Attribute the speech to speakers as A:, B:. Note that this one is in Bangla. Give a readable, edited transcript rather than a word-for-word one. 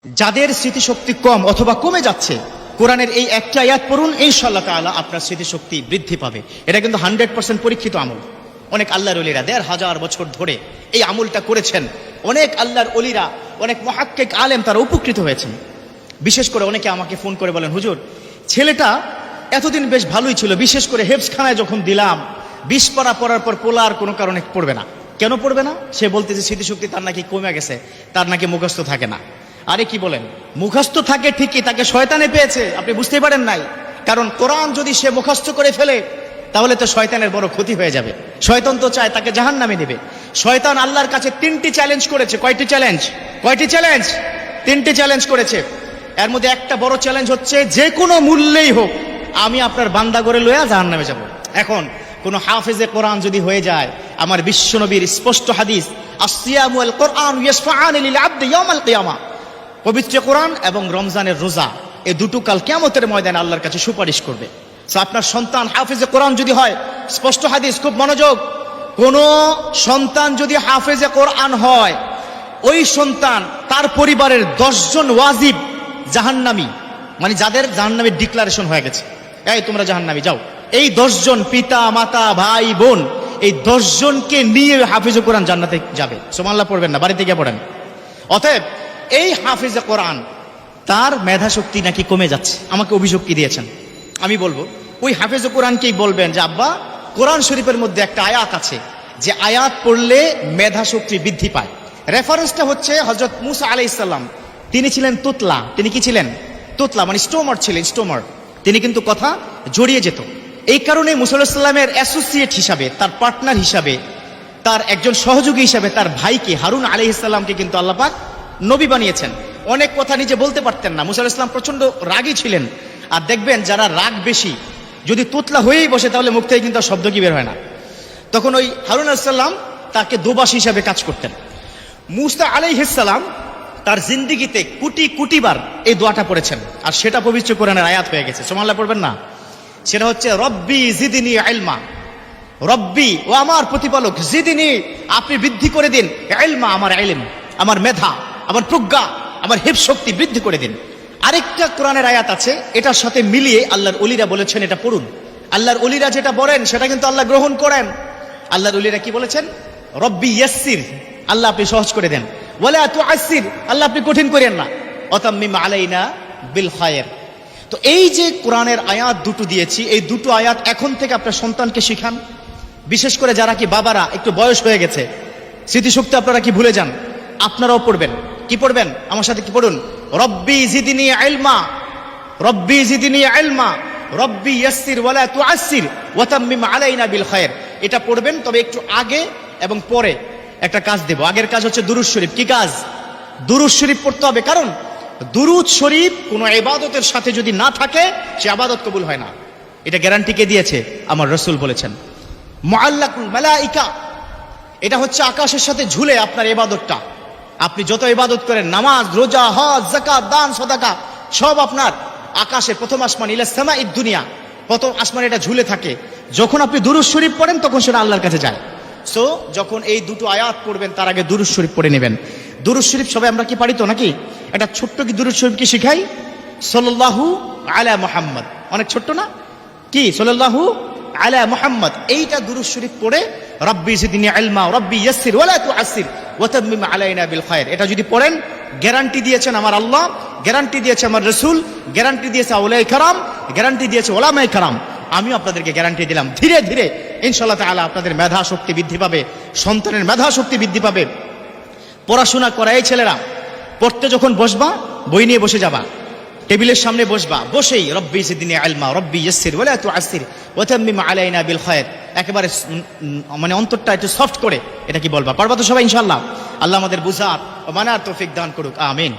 A: যাদের স্মৃতিশক্তি কম অথবা কমে যাচ্ছে, কোরআনের এই একটা আয়াত পড়ুন, ইনশাআল্লাহ তাআলা আপনার স্মৃতিশক্তি বৃদ্ধি পাবে। এটা কিন্তু 100% পরীক্ষিত আমল। অনেক আল্লাহর ওলিরা 1500 বছর ধরে এই আমলটা করেছেন। অনেক আল্লাহর ওলিরা, অনেক মুহাক্কিক আলেম তারা উপকৃত হয়েছেন। বিশেষ করে অনেকে আমাকে ফোন করে বলেন, হুজুর ছেলেটা এতদিন বেশ ভালোই ছিল, বিশেষ করে হেফজখানায় যখন দিলাম 20 পারা পড়ার পর পোলা আর কোনো কারণে পড়বে না। কেন পড়বে না? সে বলতেছে স্মৃতিশক্তি তার নাকি কমে গেছে, তার নাকি মুখস্থ থাকে না। আরে কি বলেন, মুখস্থ থাকে ঠিকই, তাকে শয়তানে পেয়েছে, আপনি বুঝতে পারেন নাই। কারণ কোরআন যদি সে মুখস্থ করে ফেলে তাহলে তো শয়তানের বড় ক্ষতি হয়ে যাবে। শয়তান তো চায় তাকে জাহান্নামে নেবে। শয়তান আল্লাহর কাছে 3টি চ্যালেঞ্জ করেছে। কয়টি চ্যালেঞ্জ? 3টি চ্যালেঞ্জ করেছে। এর মধ্যে একটা বড় চ্যালেঞ্জ হচ্ছে, যে কোনো মূল্যেই হোক আমি আপনার বান্দা করে লইয়া জাহান্নামে যাব। এখন কোন হাফেজে কোরআন যদি হয়ে যায়, আমার বিশ্বনবীর স্পষ্ট হাদিস, আসসিয়ামু ওয়াল কোরআন ইয়াশফাআনি লিল আবদি ইয়াউমাল কিয়ামা, পবিত্র কোরআন এবং রমজানের রোজা এই দুটো কাল কিয়ামতের ময়দানে আল্লাহর কাছে সুপারিশ করবে। আপনার সন্তান হাফেজে কোরআন যদি হয়, স্পষ্ট হাদিস, খুব মনোযোগ, কোন সন্তান যদি হাফেজে কোরআন হয়, ওই সন্তান তার পরিবারের 10 জন ওয়াজিব জাহান্নামী, মানে যাদের জাহান্নামীর ডিক্লারেশন হয়ে গেছে, এই তোমরা জাহান্নামী যাও, এই 10 জন পিতা মাতা ভাই বোন, এই 10 জনকে নিয়ে হাফেজে কোরআন জান্নাতে যাবে। সুবহানাল্লাহ পড়বেন না, বাড়িতে গিয়ে পড়েন। অতএব এই হাফেজে কোরআন তার মেধা শক্তি নাকি কমে যাচ্ছে, আমাকে অভিযোগ কি দিয়েছেন। আমি বলবো, ওই হাফেজে কোরআনকেই বলবেন যে আব্বা, কোরআন শরীফের মধ্যে একটা আয়াত আছে যে আয়াত পড়লে মেধা শক্তি বৃদ্ধি পায়। রেফারেন্সটা হচ্ছে হযরত মুসা আলাইহিস সালাম। তিনি ছিলেন তুতলা। তিনি কি ছিলেন? তুতলা, মানে স্টোমার ছিলেন, স্টোমার। তিনি কিন্তু কথা জড়িয়ে যেত। এই কারণে মুসা আলাইহিস সালামের অ্যাসোসিয়েট হিসাবে, তার পার্টনার হিসাবে, তার একজন সহযোগী হিসাবে তার ভাইকে হারুন আলাইহিস সালামকে কিন্তু আল্লাহ পাক নবী বানিয়েছেন। অনেক কথা নিজে বলতে পারতেন না। মুসা আলাইহিস সালাম প্রচন্ড রাগী ছিলেন। আর দেখবেন যারা রাগ বেশি, যদি তুতলা হয়েই বসে তাহলে মুখ থেকে কিন্তু শব্দ কি বের হয় না। তখন ওই হারুন আলাইহিস সালাম তাকে দোবাসী হিসাবে কাজ করতেন। মুসা আলাইহিস সালাম তার জিন্দেগিতে কোটি কোটি বার এই দোয়াটা পড়েছেন, আর সেটা পবিত্র কোরআনের আয়াত হয়ে গেছে। সুবহানাল্লাহ পড়বেন না? সেটা হচ্ছে, রব্বি জিদনি ইলমা, রব্বি, ও আমার প্রতিপালক, জিদনি, আপনি বৃদ্ধি করে দিন, ইলমা, আমার ইলম, আমার মেধা, আমার প্রজ্ঞা, আমার হিফজ শক্তি বৃদ্ধি করে দিন। আরেকটা কোরআনের আয়াত আছে, এটার সাথে মিলিয়ে আল্লাহর ওলিরা বলেছেন, এটা পড়ুন। আল্লাহর ওলিরা যেটা বলেন সেটা কিন্তু আল্লাহ গ্রহণ করেন। আল্লাহর ওলিরা কি বলেছেন? রব্বি ইয়াসসির, আল্লাহ আপনি সহজ করে দেন, ওয়ালা তুআসসির, আল্লাহ আপনি কঠিন করেন না, ওয়াতাম্মিম আলাইনা বিল খায়র। তো এই যে কোরআনের আয়াত দুটো দিয়েছি, এই দুটো আয়াত এখন থেকে আপনার সন্তানকে শিখান। বিশেষ করে যারা কি বাবারা একটু বয়স হয়ে গেছে, স্মৃতিশক্তি আপনারা কি ভুলে যান, আপনারাও পড়বেন। কি পড়বেন? আমার সাথে কি পড়ুন? রব্বি জিদনি ইলমা, রব্বি জিদনি ইলমা, রব্বি ইয়াসসির ওয়ালা তুআসসির ওয়াতাম্মিম আলাইনা বিল খায়র। এটা পড়বেন। তবে একটু আগে এবং পরে একটা কাজ দেব। আগের কাজ হচ্ছে দুরূদ শরীফ। কি কাজ? দুরূদ শরীফ পড়তে হবে। কারণ দুরূদ শরীফ কোনো ইবাদতের সাথে যদি না থাকে, সে ইবাদত কবুল হয় না। এটা গ্যারান্টি কে দিয়েছে? আমার রাসূল বলেছেন, মুআল্লাকুল মালাইকা, এটা হচ্ছে আকাশের সাথে ঝুলে আপনার ইবাদতটা। আপনি যত ইবাদত করেন, নামাজ, রোজা, হজ, যাকাত, দান, সাদাকা, সব আপনার আকাশে প্রথম আসমান, ইলা সামাইদ দুনিয়া, প্রথম আসমানে এটা ঝুলে থাকে। যখন আপনি দুরূদ শরীফ পড়েন তখন সেটা আল্লাহর কাছে যায়। সো যখন এই দুটো আয়াত পড়বেন তার আগে দুরূদ শরীফ পড়ে নেবেন। দুরূদ শরীফ সবাই আমরা কি পারি তো নাকি? এটা ছোট্ট কি দুরূদ শরীফ কি শিখাই? সাল্লাল্লাহু আলা মুহাম্মদ, অনেক ছোট্ট না কি? সাল্লাল্লাহু আলা মুহাম্মদ, এইটা দুরূদ শরীফ পড়ে রব্বি জিদনি ইলমা, রব্বি ইয়াসসির ওয়ালা তুআসসির ওয়াতাম্মিম আলাইনা বিল খায়র, এটা যদি পড়েন, গ্যারান্টি দিয়েছেন আমার আল্লাহ, গ্যারান্টি দিয়েছে আমার রাসূল, গ্যারান্টি দিয়েছে আউলিয়ায়ে কেরাম, গ্যারান্টি দিয়েছে উলামায়ে কেরাম, আমিও আপনাদেরকে গ্যারান্টি দিলাম। ধীরে ধীরে ইনশাআল্লাহ তাআলা আপনাদের মেধা শক্তি বৃদ্ধি পাবে, সন্তানের মেধা শক্তি বৃদ্ধি পাবে। পড়াশোনা করা এই ছেলেরা, পড়তে যখন বসবা, বই নিয়ে বসে যাবা, টেবিলের সামনে বসবা, বসেই রব্বি জিদনি ইলমা, রব্বি ইয়াসসির ওয়ালা তুআসসির ওয়াতাম্মিম আলাইনা বিল খায়র, একেবারে মানে অন্তরটা একটু সফট করে এটা কি বলবা। পারবা তো সবাই ইনশাআল্লাহ? আল্লাহ আমাদের বুঝার ও মানার তৌফিক দান করুক, আমিন।